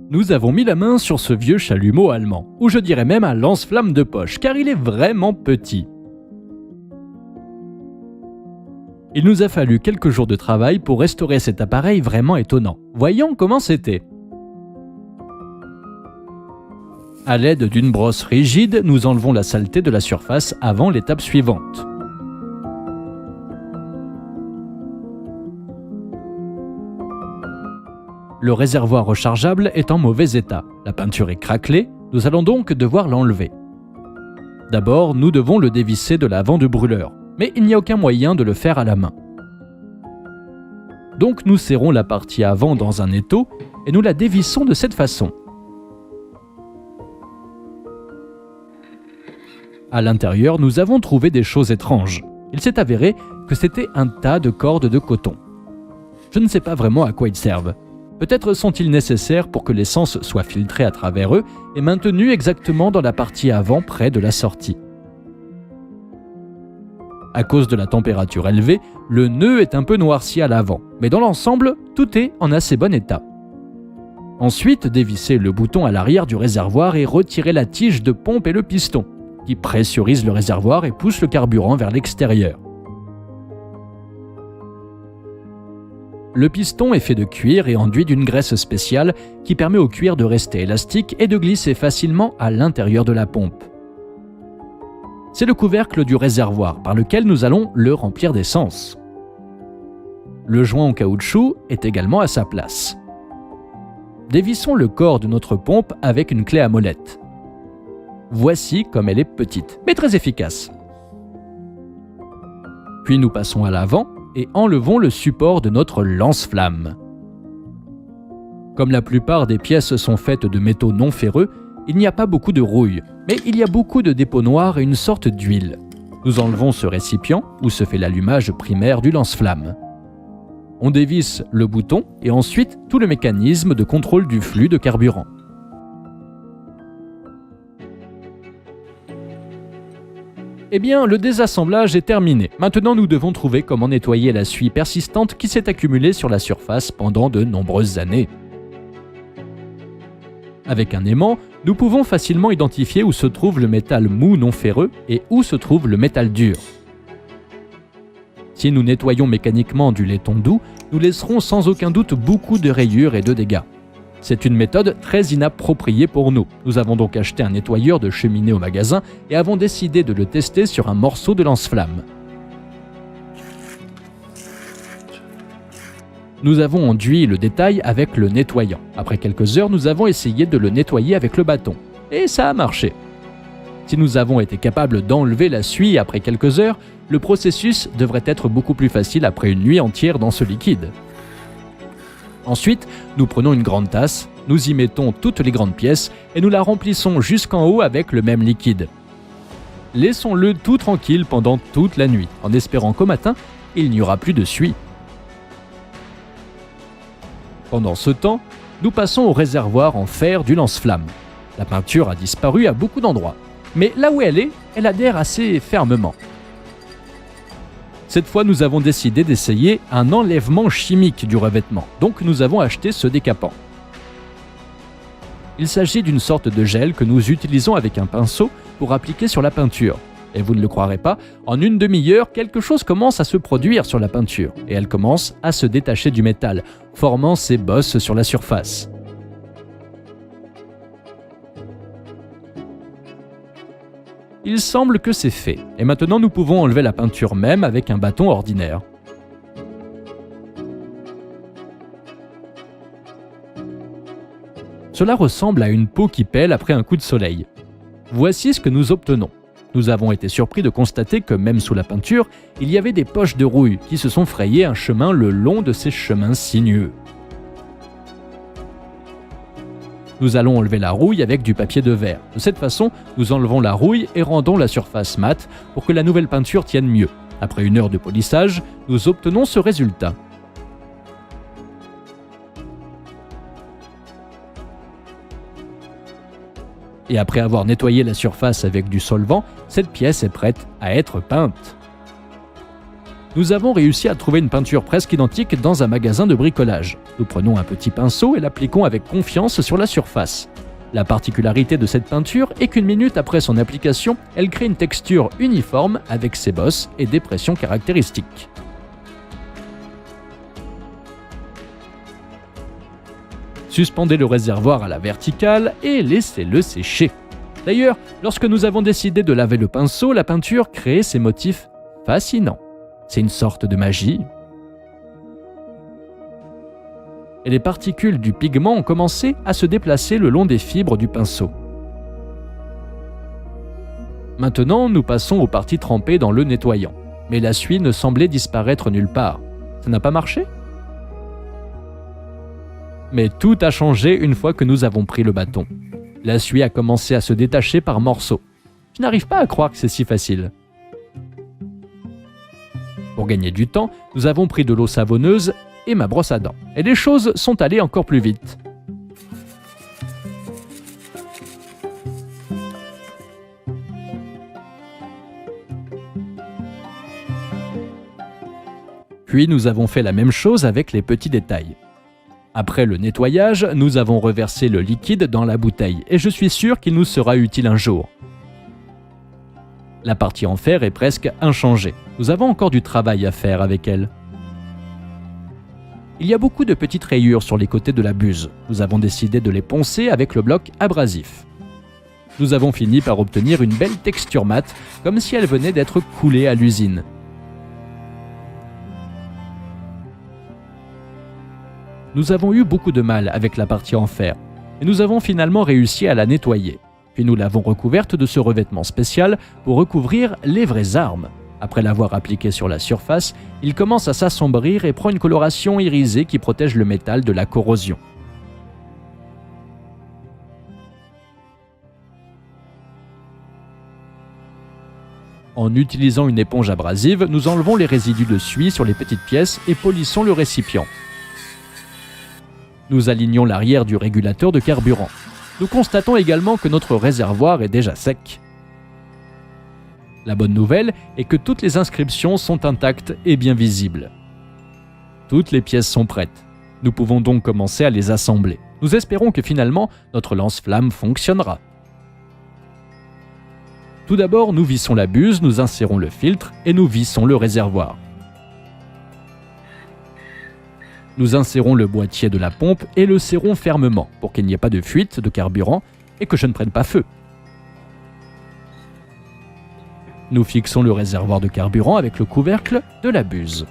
Nous avons mis la main sur ce vieux chalumeau allemand, ou je dirais même un lance-flamme de poche, car il est vraiment petit. Il nous a fallu quelques jours de travail pour restaurer cet appareil vraiment étonnant. Voyons comment c'était. À l'aide d'une brosse rigide, nous enlevons la saleté de la surface avant l'étape suivante. Le réservoir rechargeable est en mauvais état. La peinture est craquelée, nous allons donc devoir l'enlever. D'abord, nous devons le dévisser de l'avant du brûleur, mais il n'y a aucun moyen de le faire à la main. Donc nous serrons la partie avant dans un étau et nous la dévissons de cette façon. À l'intérieur, nous avons trouvé des choses étranges. Il s'est avéré que c'était un tas de cordes de coton. Je ne sais pas vraiment à quoi ils servent. Peut-être sont-ils nécessaires pour que l'essence soit filtrée à travers eux et maintenue exactement dans la partie avant près de la sortie. À cause de la température élevée, le nœud est un peu noirci à l'avant, mais dans l'ensemble, tout est en assez bon état. Ensuite, dévissez le bouton à l'arrière du réservoir et retirez la tige de pompe et le piston, qui pressurise le réservoir et pousse le carburant vers l'extérieur. Le piston est fait de cuir et enduit d'une graisse spéciale qui permet au cuir de rester élastique et de glisser facilement à l'intérieur de la pompe. C'est le couvercle du réservoir par lequel nous allons le remplir d'essence. Le joint en caoutchouc est également à sa place. Dévissons le corps de notre pompe avec une clé à molette. Voici comme elle est petite, mais très efficace. Puis nous passons à l'avant et enlevons le support de notre lance-flamme. Comme la plupart des pièces sont faites de métaux non ferreux, il n'y a pas beaucoup de rouille, mais il y a beaucoup de dépôts noirs et une sorte d'huile. Nous enlevons ce récipient où se fait l'allumage primaire du lance-flamme. On dévisse le bouton et ensuite tout le mécanisme de contrôle du flux de carburant. Eh bien, le désassemblage est terminé. Maintenant, nous devons trouver comment nettoyer la suie persistante qui s'est accumulée sur la surface pendant de nombreuses années. Avec un aimant, nous pouvons facilement identifier où se trouve le métal mou non ferreux et où se trouve le métal dur. Si nous nettoyons mécaniquement du laiton doux, nous laisserons sans aucun doute beaucoup de rayures et de dégâts. C'est une méthode très inappropriée pour nous. Nous avons donc acheté un nettoyeur de cheminée au magasin et avons décidé de le tester sur un morceau de lance-flamme. Nous avons enduit le détail avec le nettoyant. Après quelques heures, nous avons essayé de le nettoyer avec le bâton. Et ça a marché. Si nous avons été capables d'enlever la suie après quelques heures, le processus devrait être beaucoup plus facile après une nuit entière dans ce liquide. Ensuite, nous prenons une grande tasse, nous y mettons toutes les grandes pièces et nous la remplissons jusqu'en haut avec le même liquide. Laissons-le tout tranquille pendant toute la nuit, en espérant qu'au matin, il n'y aura plus de suie. Pendant ce temps, nous passons au réservoir en fer du lance-flamme. La peinture a disparu à beaucoup d'endroits, mais là où elle est, elle adhère assez fermement. Cette fois, nous avons décidé d'essayer un enlèvement chimique du revêtement, donc nous avons acheté ce décapant. Il s'agit d'une sorte de gel que nous utilisons avec un pinceau pour appliquer sur la peinture. Et vous ne le croirez pas, en une demi-heure, quelque chose commence à se produire sur la peinture, et elle commence à se détacher du métal, formant ces bosses sur la surface. Il semble que c'est fait, et maintenant nous pouvons enlever la peinture même avec un bâton ordinaire. Cela ressemble à une peau qui pèle après un coup de soleil. Voici ce que nous obtenons. Nous avons été surpris de constater que même sous la peinture, il y avait des poches de rouille qui se sont frayées un chemin le long de ces chemins sinueux. Nous allons enlever la rouille avec du papier de verre. De cette façon, nous enlevons la rouille et rendons la surface mate pour que la nouvelle peinture tienne mieux. Après une heure de polissage, nous obtenons ce résultat. Et après avoir nettoyé la surface avec du solvant, cette pièce est prête à être peinte. Nous avons réussi à trouver une peinture presque identique dans un magasin de bricolage. Nous prenons un petit pinceau et l'appliquons avec confiance sur la surface. La particularité de cette peinture est qu'une minute après son application, elle crée une texture uniforme avec ses bosses et des pressions caractéristiques. Suspendez le réservoir à la verticale et laissez-le sécher. D'ailleurs, lorsque nous avons décidé de laver le pinceau, la peinture crée ces motifs fascinants. C'est une sorte de magie. Et les particules du pigment ont commencé à se déplacer le long des fibres du pinceau. Maintenant, nous passons aux parties trempées dans le nettoyant. Mais la suie ne semblait disparaître nulle part. Ça n'a pas marché ? Mais tout a changé une fois que nous avons pris le bâton. La suie a commencé à se détacher par morceaux. Je n'arrive pas à croire que c'est si facile. Pour gagner du temps, nous avons pris de l'eau savonneuse et ma brosse à dents. Et les choses sont allées encore plus vite. Puis nous avons fait la même chose avec les petits détails. Après le nettoyage, nous avons reversé le liquide dans la bouteille et je suis sûr qu'il nous sera utile un jour. La partie en fer est presque inchangée. Nous avons encore du travail à faire avec elle. Il y a beaucoup de petites rayures sur les côtés de la buse. Nous avons décidé de les poncer avec le bloc abrasif. Nous avons fini par obtenir une belle texture mate, comme si elle venait d'être coulée à l'usine. Nous avons eu beaucoup de mal avec la partie en fer, et nous avons finalement réussi à la nettoyer. Puis nous l'avons recouverte de ce revêtement spécial pour recouvrir les vraies armes. Après l'avoir appliqué sur la surface, il commence à s'assombrir et prend une coloration irisée qui protège le métal de la corrosion. En utilisant une éponge abrasive, nous enlevons les résidus de suie sur les petites pièces et polissons le récipient. Nous alignons l'arrière du régulateur de carburant. Nous constatons également que notre réservoir est déjà sec. La bonne nouvelle est que toutes les inscriptions sont intactes et bien visibles. Toutes les pièces sont prêtes. Nous pouvons donc commencer à les assembler. Nous espérons que finalement, notre lance-flamme fonctionnera. Tout d'abord, nous vissons la buse, nous insérons le filtre et nous vissons le réservoir. Nous insérons le boîtier de la pompe et le serrons fermement pour qu'il n'y ait pas de fuite de carburant et que je ne prenne pas feu. Nous fixons le réservoir de carburant avec le couvercle de la buse.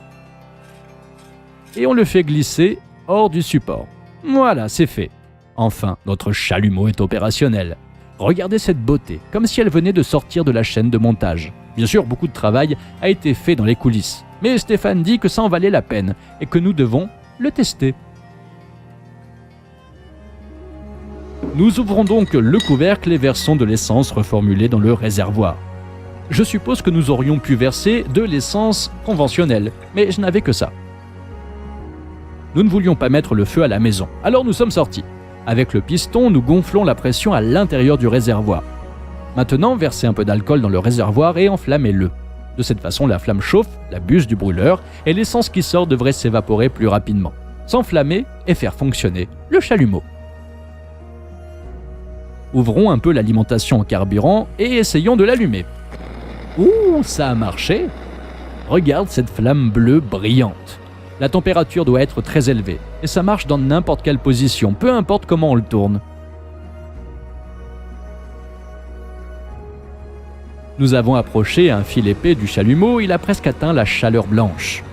Et on le fait glisser hors du support. Voilà, c'est fait. Enfin, notre chalumeau est opérationnel. Regardez cette beauté, comme si elle venait de sortir de la chaîne de montage. Bien sûr, beaucoup de travail a été fait dans les coulisses. Mais Stéphane dit que ça en valait la peine et que nous devons le tester. Nous ouvrons donc le couvercle et versons de l'essence reformulée dans le réservoir. Je suppose que nous aurions pu verser de l'essence conventionnelle, mais je n'avais que ça. Nous ne voulions pas mettre le feu à la maison, alors nous sommes sortis. Avec le piston, nous gonflons la pression à l'intérieur du réservoir. Maintenant, versez un peu d'alcool dans le réservoir et enflammez-le. De cette façon, la flamme chauffe la buse du brûleur et l'essence qui sort devrait s'évaporer plus rapidement, s'enflammer et faire fonctionner le chalumeau. Ouvrons un peu l'alimentation en carburant et essayons de l'allumer. Ouh, ça a marché! Regarde cette flamme bleue brillante. La température doit être très élevée et ça marche dans n'importe quelle position, peu importe comment on le tourne. Nous avons approché un fil épais du chalumeau, il a presque atteint la chaleur blanche.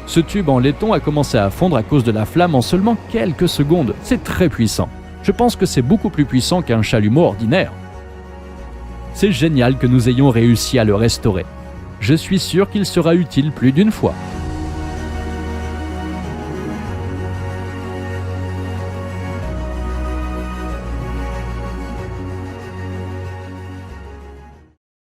Ce tube en laiton a commencé à fondre à cause de la flamme en seulement quelques secondes. C'est très puissant. Je pense que c'est beaucoup plus puissant qu'un chalumeau ordinaire. C'est génial que nous ayons réussi à le restaurer. Je suis sûr qu'il sera utile plus d'une fois.